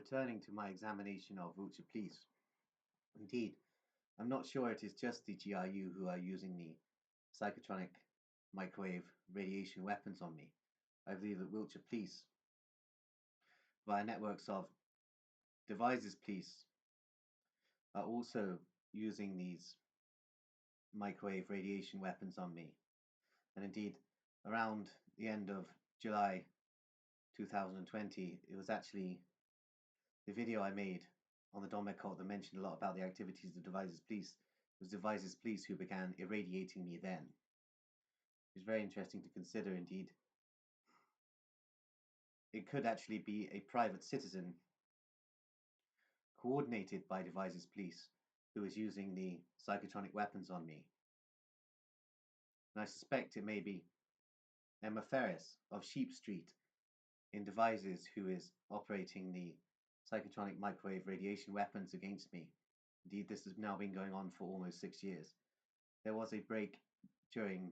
returning to my examination of Wiltshire Police. Indeed, I'm not sure it is just the GRU who are using the psychotronic microwave radiation weapons on me. I believe that Wiltshire Police, via networks of Devizes Police, are also using these microwave radiation weapons on me. And indeed, around the end of July 2020, it was actually the video I made on the Domec cult that mentioned a lot about the activities of Devizes Police. It was Devizes Police who began irradiating me then. It was very interesting to consider indeed. It could actually be a private citizen coordinated by Devizes Police who is using the psychotronic weapons on me. And I suspect it may be Emma Ferris of Sheep Street in Devizes who is operating the psychotronic microwave radiation weapons against me. Indeed, this has now been going on for almost 6 years. There was a break during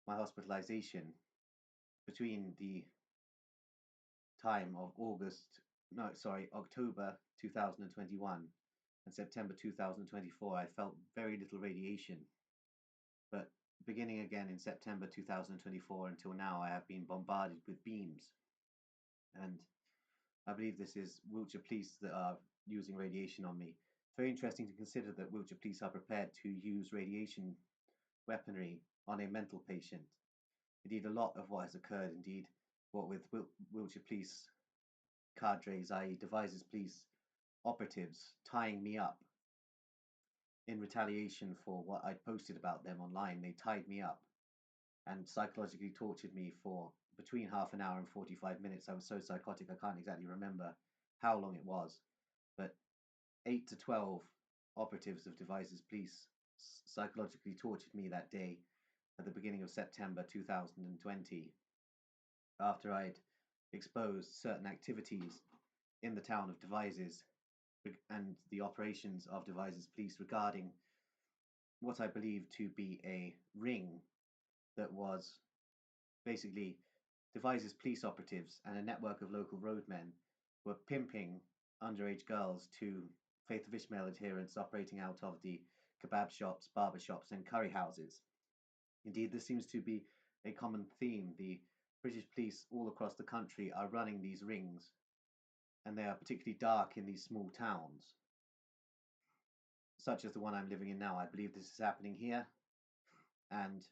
my hospitalization between the time of October 2021 and September 2024. I felt very little radiation, but beginning again in September 2024 until now, I have been bombarded with beams, and I believe this is Wiltshire Police that are using radiation on me. Very interesting to consider that Wiltshire Police are prepared to use radiation weaponry on a mental patient. Indeed, a lot of what has occurred, indeed, what with Wiltshire Police cadres, i.e. Devizes Police operatives, tying me up in retaliation for what I posted about them online. They tied me up and psychologically tortured me for between half an hour and 45 minutes. I was so psychotic I can't exactly remember how long it was, but 8 to 12 operatives of Devizes Police psychologically tortured me that day at the beginning of September 2020 after I'd exposed certain activities in the town of Devizes and the operations of Devizes Police regarding what I believe to be a ring that was basically Devizes Police operatives and a network of local roadmen were pimping underage girls to Faith of Ishmael adherents operating out of the kebab shops, barber shops and curry houses. Indeed, this seems to be a common theme. The British police all across the country are running these rings, and they are particularly dark in these small towns, such as the one I'm living in now. I believe this is happening here, and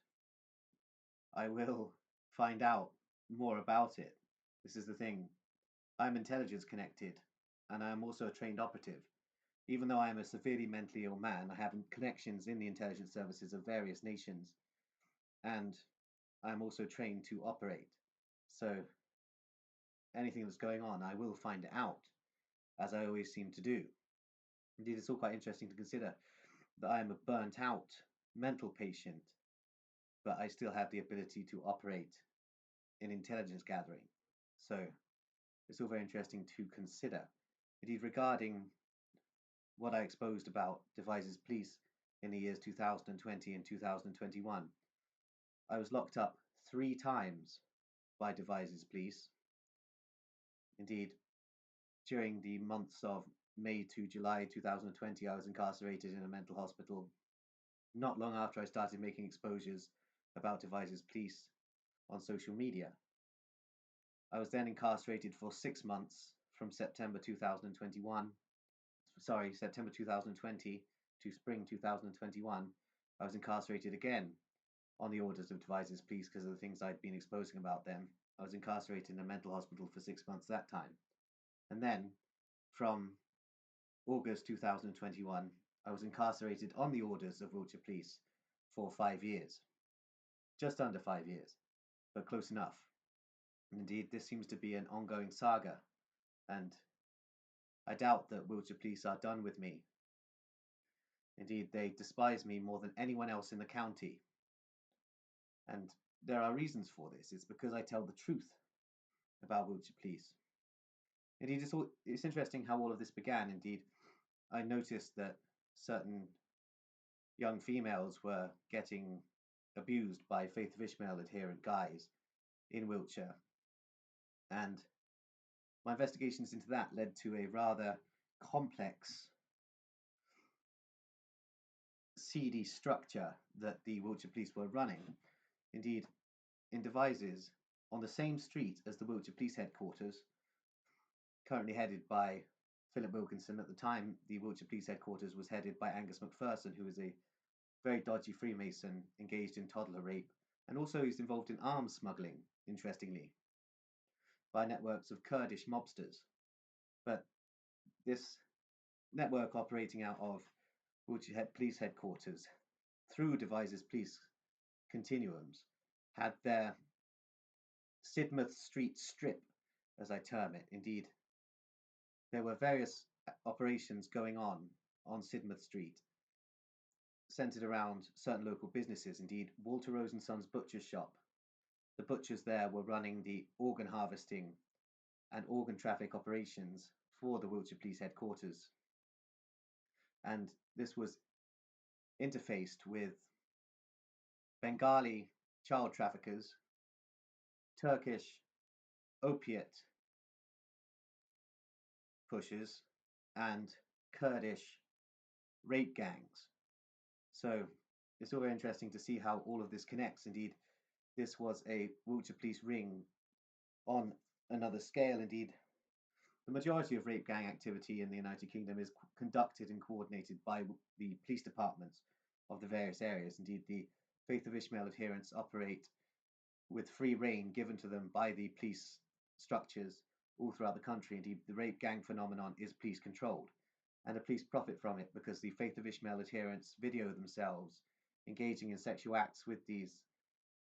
I will find out more about it. This is the thing. I'm intelligence connected, and I am also a trained operative. Even though I am a severely mentally ill man, I have connections in the intelligence services of various nations, and I am also trained to operate. So anything that's going on, I will find out, as I always seem to do. Indeed, it's all quite interesting to consider that I am a burnt out mental patient, but I still have the ability to operate in intelligence gathering. So it's all very interesting to consider. Indeed, regarding what I exposed about Devizes Police in the years 2020 and 2021, I was locked up 3 times by Devizes Police. Indeed, during the months of May to July 2020, I was incarcerated in a mental hospital not long after I started making exposures about Devizes Police on social media. I was then incarcerated for 6 months from September 2020 to spring 2021. I was incarcerated again on the orders of Devizes Police because of the things I'd been exposing about them. I was incarcerated in a mental hospital for 6 months that time. And then from August 2021, I was incarcerated on the orders of Wiltshire Police for 5 years. Just under 5 years, but close enough. Indeed, this seems to be an ongoing saga, and I doubt that Wiltshire Police are done with me. Indeed, they despise me more than anyone else in the county. And there are reasons for this. It's because I tell the truth about Wiltshire Police. Indeed, it's interesting how all of this began. Indeed, I noticed that certain young females were getting abused by Faith of Ishmael adherent guys in Wiltshire. And my investigations into that led to a rather complex, seedy structure that the Wiltshire Police were running. Indeed, in Devizes, on the same street as the Wiltshire Police headquarters, currently headed by Philip Wilkinson. At the time, the Wiltshire Police headquarters was headed by Angus Macpherson, who was a very dodgy Freemason engaged in toddler rape, and also he's involved in arms smuggling, interestingly, by networks of Kurdish mobsters. But this network operating out of Wiltshire Police headquarters through Devizes police continuums had their Sidmouth Street strip, as I term it. Indeed, there were various operations going on Sidmouth Street, centered around certain local businesses. Indeed, Walter Rose and Sons butcher's shop. The butchers there were running the organ harvesting and organ traffic operations for the Wiltshire Police headquarters. And this was interfaced with Bengali child traffickers, Turkish opiate pushers, and Kurdish rape gangs. So it's all very interesting to see how all of this connects. Indeed, this was a Wiltshire Police ring on another scale. Indeed, the majority of rape gang activity in the United Kingdom is conducted and coordinated by the police departments of the various areas. Indeed, the Faith of Ishmael adherents operate with free rein given to them by the police structures all throughout the country. Indeed, the rape gang phenomenon is police controlled, and the police profit from it because the Faith of Ishmael adherents video themselves engaging in sexual acts with these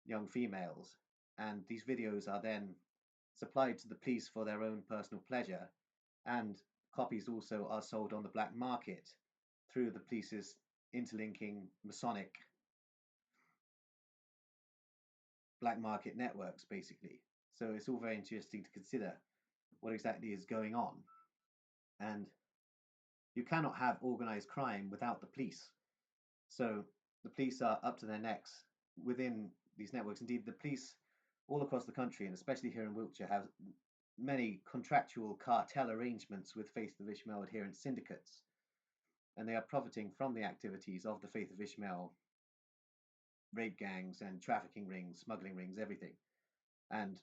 young females, and these videos are then supplied to the police for their own personal pleasure, and copies also are sold on the black market through the police's interlinking Masonic black market networks, basically. So it's all very interesting to consider what exactly is going on. And you cannot have organized crime without the police. So the police are up to their necks within these networks. Indeed, the police all across the country, and especially here in Wiltshire, have many contractual cartel arrangements with Faith of Ishmael adherent syndicates, and they are profiting from the activities of the Faith of Ishmael rape gangs and trafficking rings, smuggling rings, everything. And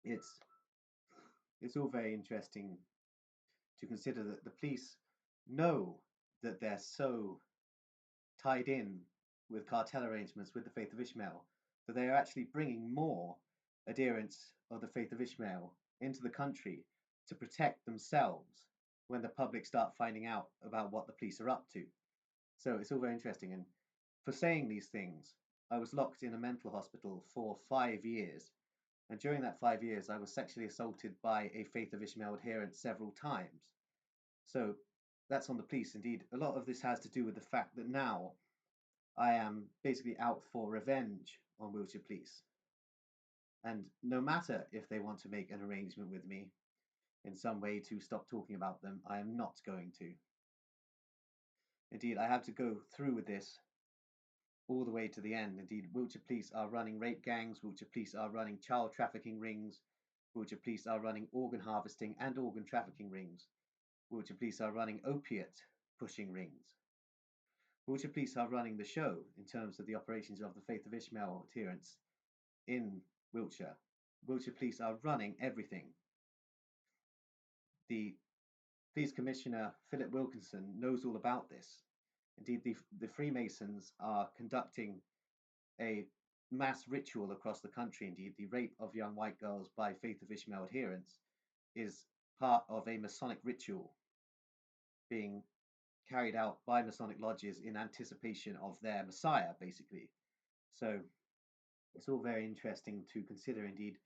it's all very interesting to consider that the police know that they're so tied in with cartel arrangements with the Faith of Ishmael that they are actually bringing more adherents of the Faith of Ishmael into the country to protect themselves when the public start finding out about what the police are up to. So it's all very interesting. And for saying these things, I was locked in a mental hospital for 5 years. And during that 5 years, I was sexually assaulted by a Faith of Ishmael adherent several times. So that's on the police. Indeed, a lot of this has to do with the fact that now I am basically out for revenge on Wiltshire Police. And no matter if they want to make an arrangement with me in some way to stop talking about them, I am not going to. Indeed, I have to go through with this all the way to the end. Indeed, Wiltshire Police are running rape gangs, Wiltshire Police are running child trafficking rings, Wiltshire Police are running organ harvesting and organ trafficking rings, Wiltshire Police are running opiate pushing rings. Wiltshire Police are running the show in terms of the operations of the Faith of Ishmael adherents in Wiltshire. Wiltshire Police are running everything. The Police Commissioner, Philip Wilkinson, knows all about this. Indeed, the Freemasons are conducting a mass ritual across the country. Indeed, the rape of young white girls by Faith of Ishmael adherents is part of a Masonic ritual being carried out by Masonic lodges in anticipation of their Messiah, basically. So it's all very interesting to consider. Indeed,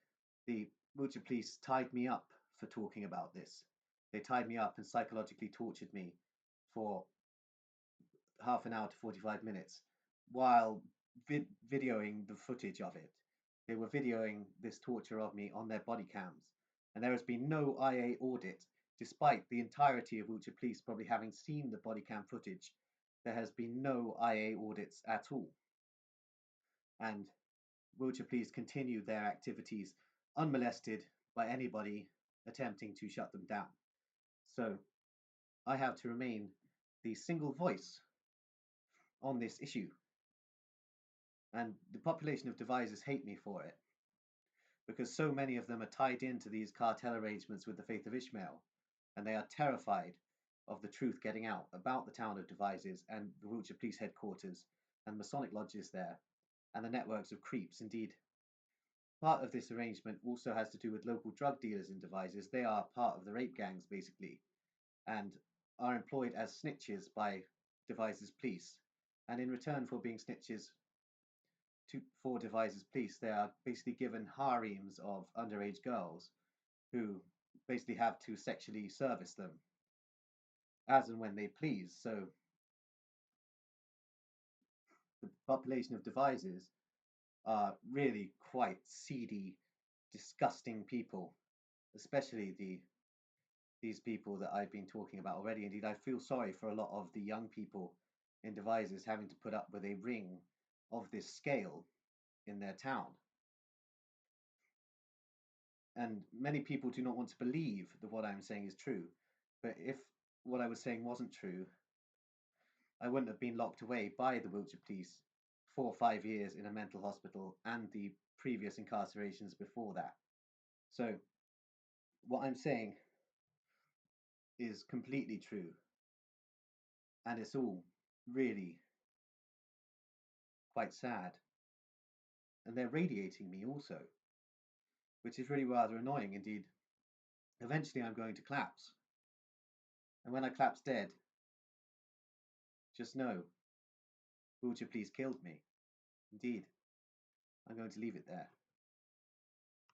the Wiltshire Police tied me up for talking about this. They tied me up and psychologically tortured me for half an hour to 45 minutes while videoing the footage of it. They were videoing this torture of me on their body cams. And there has been no IA audit, despite the entirety of Wiltshire Police probably having seen the body cam footage. There has been no IA audits at all. And Wiltshire Police continue their activities unmolested by anybody attempting to shut them down. So I have to remain the single voice on this issue. And the population of Devizes hate me for it, because so many of them are tied into these cartel arrangements with the faith of Ishmael, and they are terrified of the truth getting out about the town of Devizes and the Wiltshire Police Headquarters and Masonic lodges there, and the networks of creeps. Indeed, part of this arrangement also has to do with local drug dealers in Devizes. They are part of the rape gangs, basically, and are employed as snitches by Devizes police. And in return for being snitches for Devizes police, they are basically given harems of underage girls who basically have to sexually service them as and when they please. So the population of Devizes are really quite seedy, disgusting people, especially these people that I've been talking about already. Indeed, I feel sorry for a lot of the young people in Devizes having to put up with a ring of this scale in their town. And many people do not want to believe that what I'm saying is true. But if what I was saying wasn't true, I wouldn't have been locked away by the Wiltshire police for 5 years in a mental hospital and the previous incarcerations before that. So what I'm saying is completely true. And it's all really quite sad. And they're radiating me also, which is really rather annoying indeed. Eventually I'm going to collapse. And when I collapse dead, just know, Wiltshire police killed me. Indeed. I'm going to leave it there.